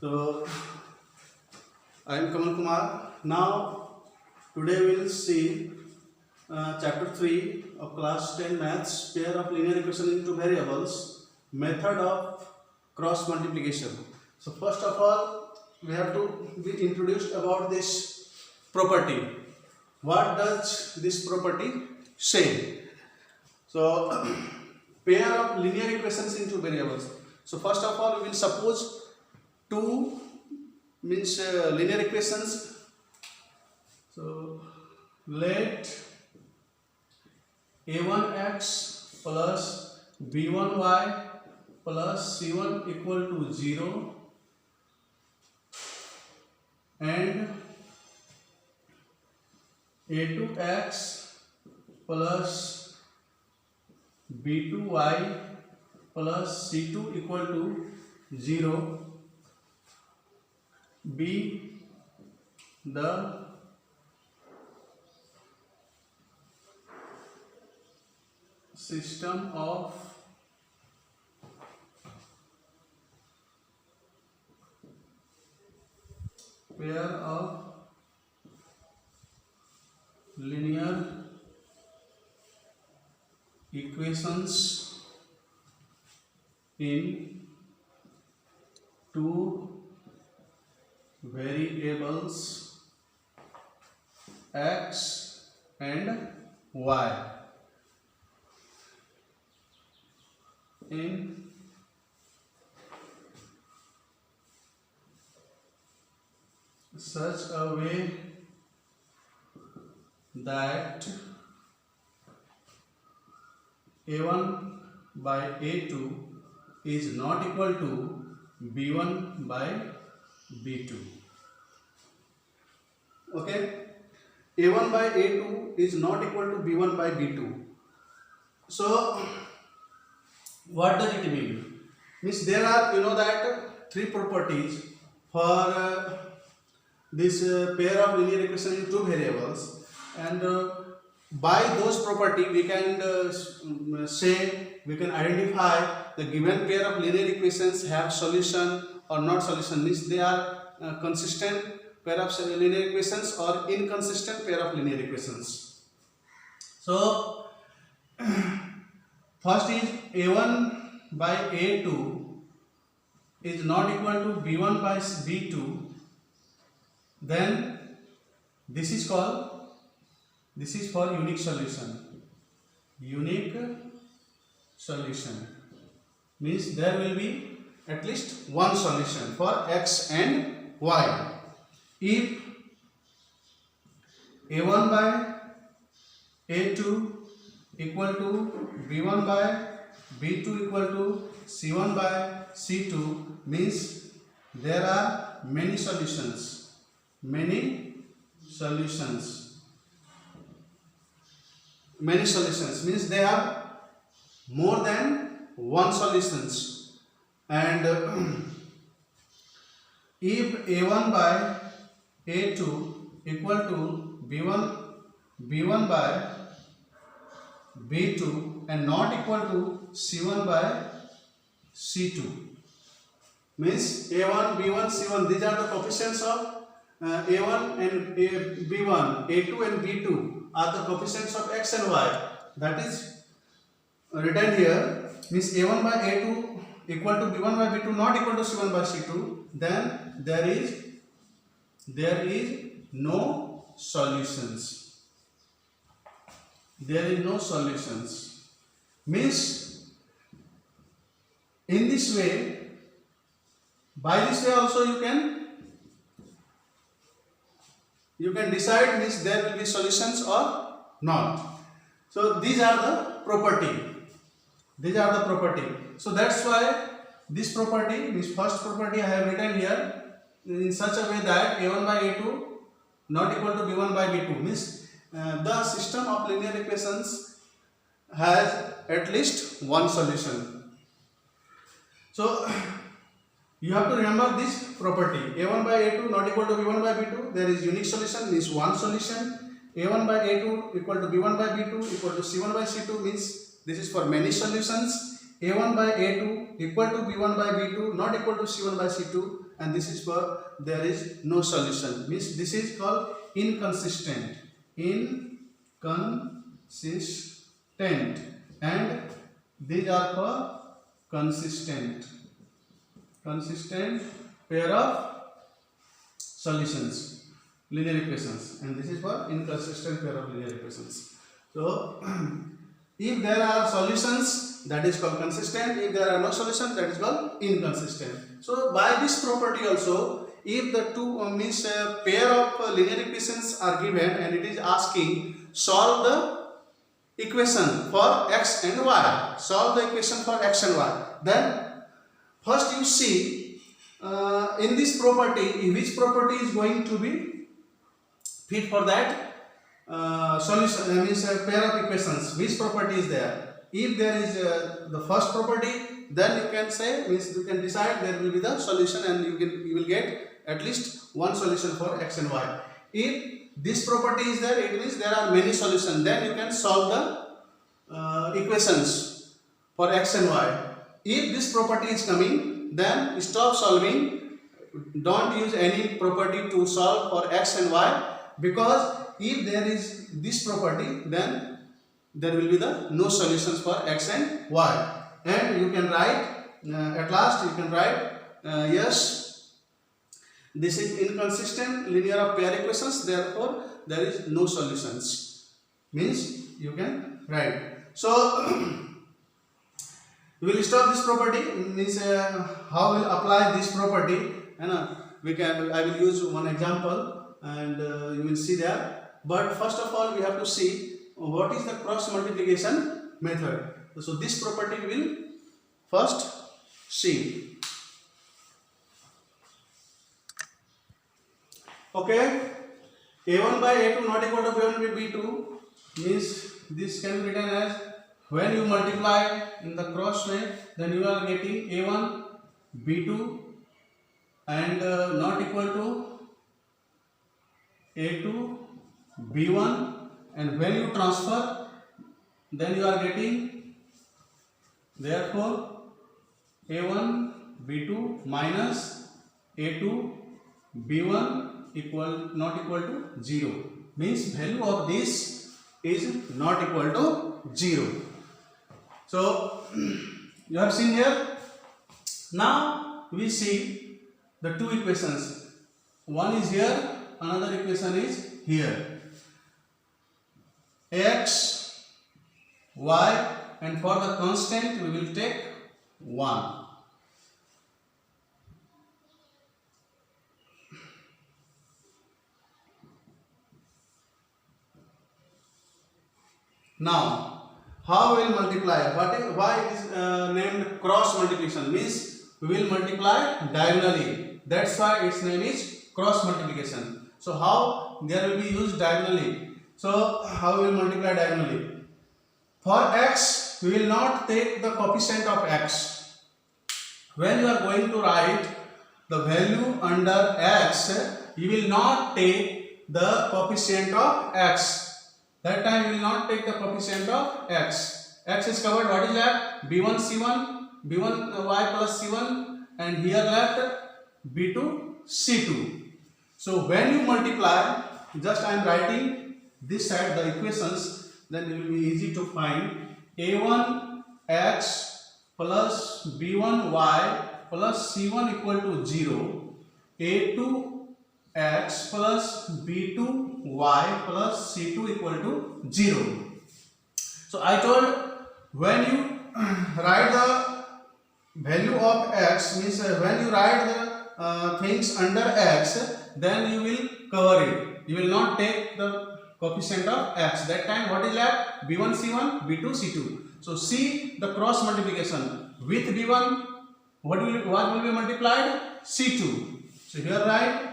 So I am Kamal Kumar. Now today we will see chapter 3 of class 10 maths, pair of linear equation into variables, method of cross multiplication. So first of all we have to be introduced about this property. What does this property say? So pair of linear equations into variables. So first of all we will suppose two means linear equations. So let a1x plus b1y plus c1 equal to 0 and a2x plus b2y plus c2 equal to 0 be the system of pair of linear equations in two variables x and y. In such a way that a1 by a2 is not equal to b1 by b2. Okay, a1 by a2 is not equal to b1 by b2. So what does it mean? Means there are, you know, that three properties for this pair of linear equation in two variables, and by those property we can we can identify the given pair of linear equations have solution or not solution, means they are consistent pair of linear equations or inconsistent pair of linear equations. So first is a1 by a2 is not equal to b1 by b2, then this is called, this is for unique solution. Unique solution means there will be at least one solution for x and y. If a1 by a2 equal to b1 by b2 equal to c1 by c2, means there are many solutions. Many solutions means they have more than one solutions. And if a1 by a2 equal to b1 by b2 and not equal to c1 by c2, means a1 b1 c1, these are the coefficients of a1 and b1, a2 and b2 are the coefficients of x and y. That is written here, means a1 by a2 equal to b1 by b2 not equal to c1 by c2, then there is no solutions. There is no solutions. Means in this way, by this way also you can decide, means there will be solutions or not. So these are the property. So that's why this property, this first property I have written here in such a way that a1 by a2 not equal to b1 by b2, means the system of linear equations has at least one solution. So you have to remember this property, a1 by a2 not equal to b1 by b2, there is unique solution, means one solution. a1 by a2 equal to b1 by b2 equal to c1 by c2, means this is for many solutions. a1 by a2 equal to b1 by b2 not equal to c1 by c2, and this is for there is no solution, means this is called inconsistent, and these are for consistent pair of solutions, linear equations, and this is for inconsistent pair of linear equations. So if there are solutions, that is called consistent. If there are no solutions, that is called inconsistent. So by this property also, if the two pair of linear equations are given and it is asking solve the equation for x and y, solve the equation for x and y, then first you see in this property which property is going to be fit for that solution, means a pair of equations, which property is there. If there is the first property, then you can say, means you can decide there will be the solution and you will get at least one solution for x and y. If this property is there, it means there are many solutions, then you can solve the equations for x and y. If this property is coming, then stop solving, don't use any property to solve for x and y, because if there is this property, then there will be the no solutions for x and y, and you can write at last you can write yes, this is inconsistent linear of pair equations, therefore there is no solutions, means you can write. So we will stop this property, means how will apply this property, and I will use one example and you will see that. But first of all, we have to see what is the cross multiplication method. So this property we will first see. Okay, a1 by a2 not equal to b1 by b2, means this can be written as when you multiply in the cross way, then you are getting a1 b2 and not equal to a2 b1, and when you transfer, then you are getting therefore a1 b2 minus a2 b1 not equal to 0, means value of this is not equal to 0. So you have seen here. Now we see the two equations, one is here, another equation is here. X, y, and for the constant we will take 1. Now, how we will multiply? Why it is named cross multiplication? Means we will multiply diagonally. That's why its name is cross multiplication. So how there will be used diagonally? So how we will multiply diagonally? For x, we will not take the coefficient of x. When you are going to write the value under x, you will not take the coefficient of x. That time you will not take the coefficient of x. X is covered. What is left? b1 c1, b1 y plus c1, and here left b2 c2. So when you multiply, just I am writing this side the equations, then it will be easy to find. a1 x plus b1 y plus c1 equal to 0, a2 x plus b2 y plus c2 equal to 0. So I told when you write the value of x, means when you write the things under x, then you will cover it. You will not take the coefficient of x. That time what is left? b1 c1, b2 c2. So see the cross multiplication with b1. What will be multiplied? c2. So here write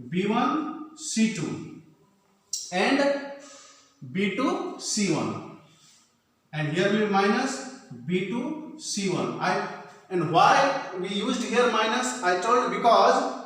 b1 c2 and b2 c1, and here will be minus b2 c1. And why we used here minus? I told because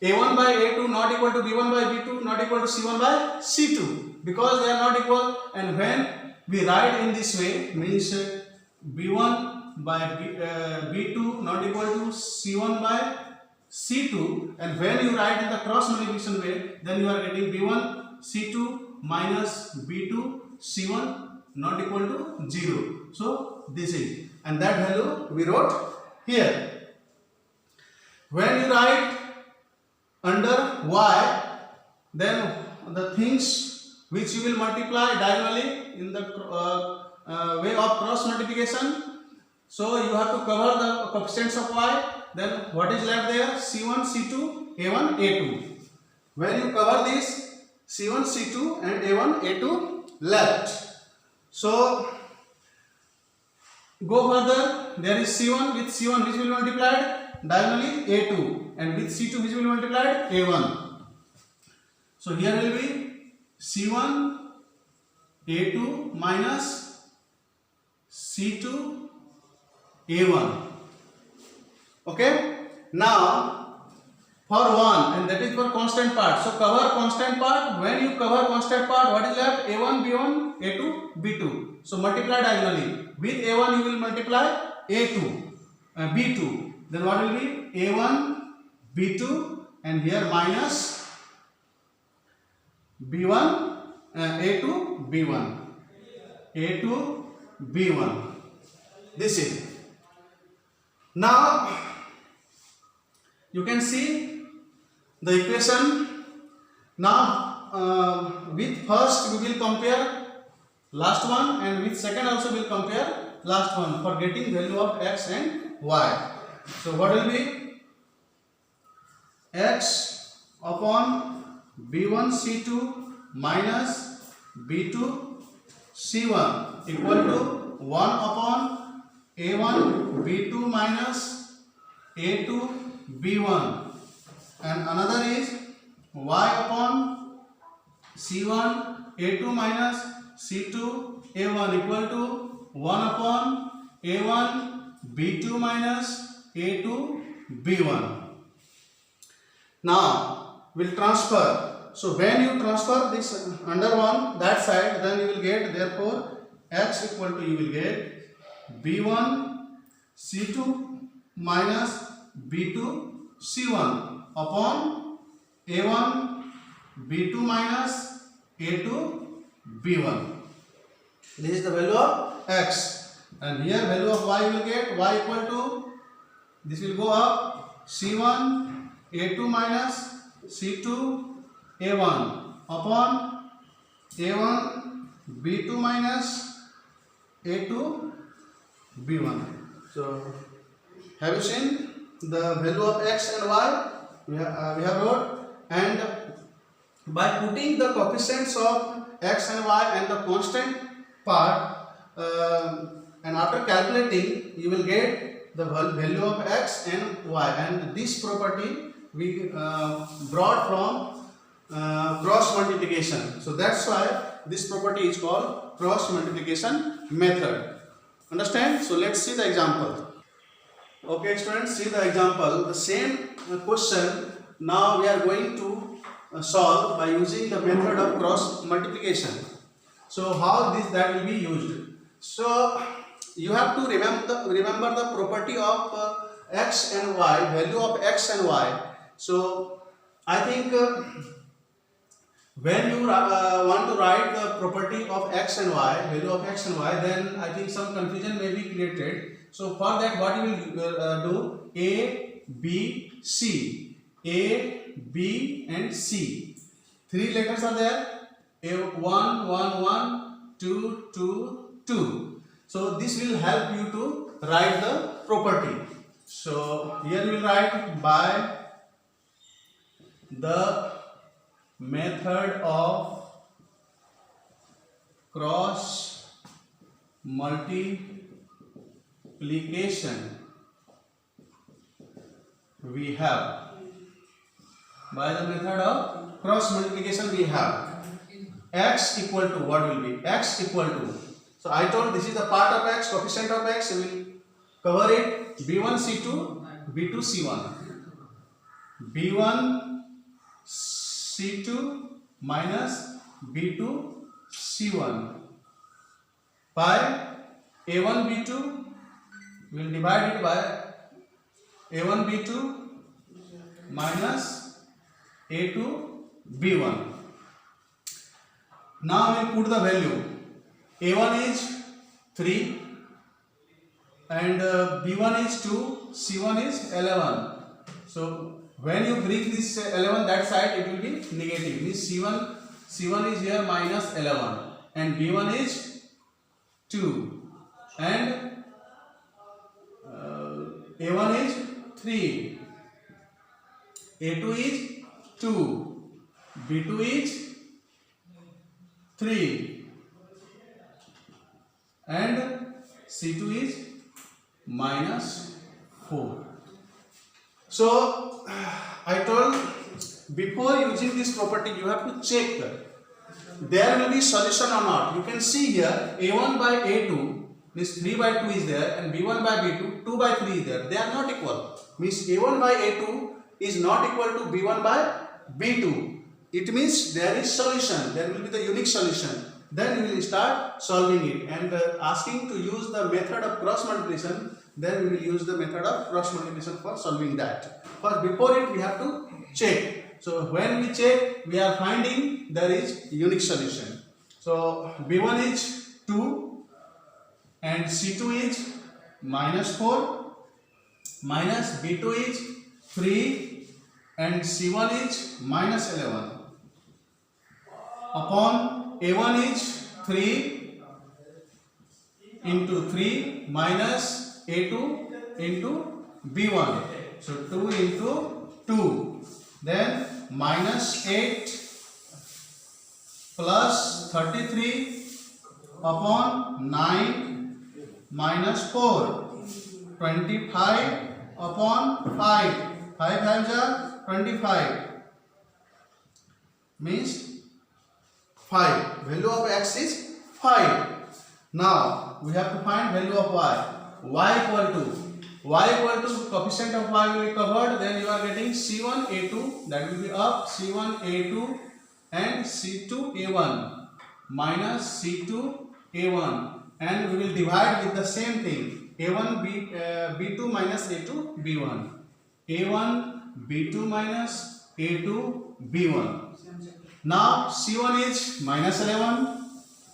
a1 by a2 not equal to b1 by b2 not equal to c1 by c2, because they are not equal. And when we write in this way, means b1 by B2 not equal to C1 by C2, and when you write in the cross multiplication way, then you are getting B1 C2 minus B2 C1 not equal to 0. So this is, and that value we wrote here. When you write under y, then the things which you will multiply diagonally in the way of cross multiplication, so you have to cover the coefficients of y. Then what is left there? C1, C2, A1, A2. When you cover this, C1, C2 and A1, A2 left. So go further. There is C1, with C1 which will be multiplied diagonally A2, and with C2 which will be multiplied A1. So here will be C1 A2 minus C2 A1. Okay. Now for 1, and that is for constant part. So cover constant part. When you cover constant part, what is left? A1 B1 A2 B2. So multiply diagonally. With A1 you will multiply A2 B2. Then what will be? A1 B2, and here minus B1 A2 B1 A2 B1. This is. Now you can see the equation. Now with first we will compare last one, and with second also we will compare last one for getting value of x and y. So what will be? X upon B1 C2 minus B2 C1 equal to 1 upon A1 B2 minus A2 B1, and another is y upon C1 A2 minus C2 A1 equal to 1 upon A1 B2 minus A2 B1. Now we'll transfer. So when you transfer this under one that side, then you will get, therefore x equal to, you will get B1 C2 minus B2 C1 upon A1 B2 minus A2 B1. This is the value of x, and here value of y will get y equal to, this will go up, C1 A2 minus C2 A1 upon A1 B2 minus A2 B1. So have you seen the value of x and y? We have wrote, and by putting the coefficients of x and y and the constant part, and after calculating you will get the value of x and y, and this property we brought from cross multiplication. So that's why this property is called cross multiplication method. Understand? So let's see the example. Okay students, see the example. The same question now we are going to solve by using the method of cross multiplication. So how that will be used? So you have to remember the property of x and y, value of x and y. So I think when you want to write the property of x and y, value of x and y, then I think some confusion may be created. So for that, what you will do? A, B, C. A, B and C. 3 letters are there. A1, 1, 1, 2, 2, 2. So this will help you to write the property. So here you will write by the method of cross multiplication we have. By the method of cross multiplication we have x equal to, what will be? X equal to, so I told this is the part of x, coefficient of x, we will cover it. B1 C2 B2 C1, B1 C2 minus B2 C1 by A1 B2 we will divide it by a1 b2 minus a2 b1. Now we will put the value. A1 is 3 and b1 is 2, c1 is 11. So when you bring this 11 that side, it will be negative. Means c1 is here minus 11 and b1 is 2 and a1 is 3, a2 is 2, b2 is 3 and c2 is minus 4. So I told before using this property you have to check there will be solution or not. You can see here a1 by a2 means 3 by 2 is there and b1 by b2 2 by 3 is there. They are not equal. Means a1 by a2 is not equal to b1 by b2. It means there is solution. There will be the unique solution. Then we will start solving it and asking to use the method of cross multiplication. Then we will use the method of cross multiplication for solving that. But before it we have to check. So when we check, we are finding there is unique solution. So b1 is 2 and c2 is minus 4 minus b2 is 3 and c1 is minus 11 upon a1 is 3 into 3 minus a2 into b1. So 2 into 2. Then minus 8 plus 33 upon 9 minus 4. 25 upon 5. 5 times are 25. Means 5. Value of x is 5. Now we have to find value of y. Y equal to coefficient of y will be covered. Then you are getting c1 a2, that will be up c1 a2 and c2 a1 minus c2 a1 and we will divide with the same thing a1 b2 minus a2 b1. a1 b2 minus a2 b1. Now c1 is minus 11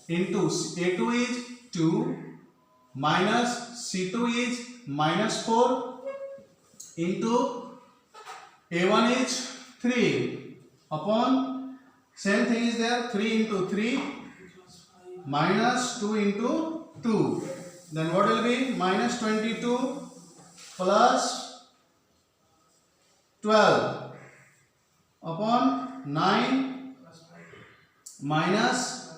into a2 is 2 minus c2 is minus 4 into a1 is 3 upon same thing is there 3 into 3 minus 2 into 2. Then what will be minus 22 plus 12 upon 9 minus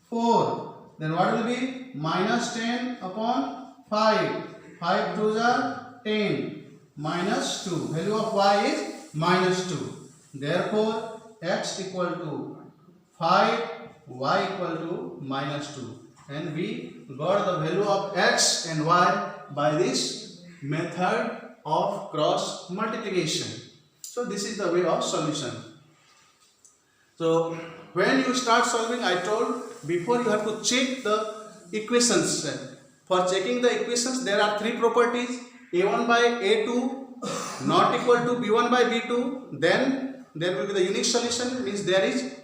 4. Then what will be minus 10 upon 5. 5 2s are 10 minus 2. Value of y is minus 2. Therefore x equal to 5, y equal to minus 2. And we got the value of x and y by this method of cross multiplication. So this is the way of solution. So when you start solving, I told before you have to check the equations. For checking the equations, there are three properties: a1 by a2 not equal to b1 by b2. Then there will be the unique solution, means there is.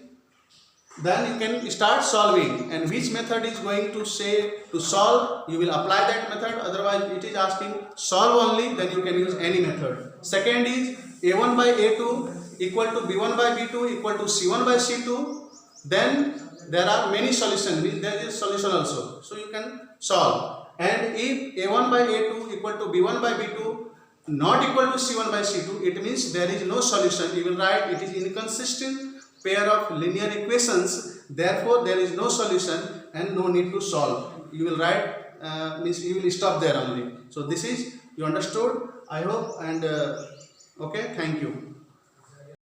Then you can start solving, and which method is going to say to solve, you will apply that method. Otherwise it is asking solve only, then you can use any method. Second is a1 by a2 equal to b1 by b2 equal to c1 by c2. Then there are many solutions, means there is solution also, so you can solve. And if a1 by a2 equal to b1 by b2 not equal to c1 by c2, it means there is no solution. You will write it is inconsistent pair of linear equations, therefore there is no solution and no need to solve. You will write means you will stop there only. So this is, you understood, I hope. And okay, thank you.